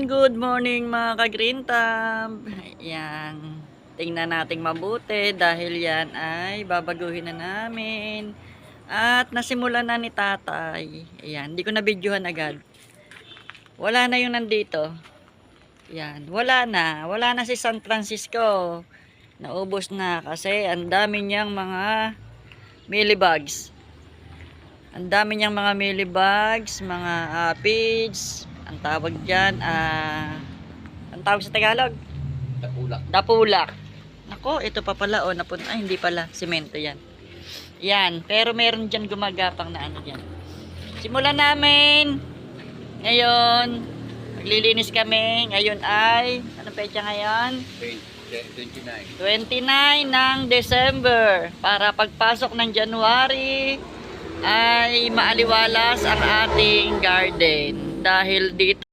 good morning mga ka-Green Thumb. Yan, tingnan nating mabuti dahil yan ay babaguhin na namin. At nasimulan na ni tatay. Ayan, hindi ko na videohan agad. Wala na yung nandito. Yan, wala na si San Francisco. Naubos na kasi ang dami niyang mga millibugs. Ang dami niyang mga millibugs, mga aphids. Ang tawag dyan, ang tawag sa Tagalog? Tapulak. Dapulak. Nako, ito pa pala, napunta. Ay, hindi pala, simento yan. Yan, pero meron dyan gumagapang na ano dyan. Simulan namin. Ngayon, maglilinis kami. Ngayon ay, ano petsa ngayon? 29. 29 ng December. Para pagpasok ng January, ay maaliwalas ang ating garden. Dahil dito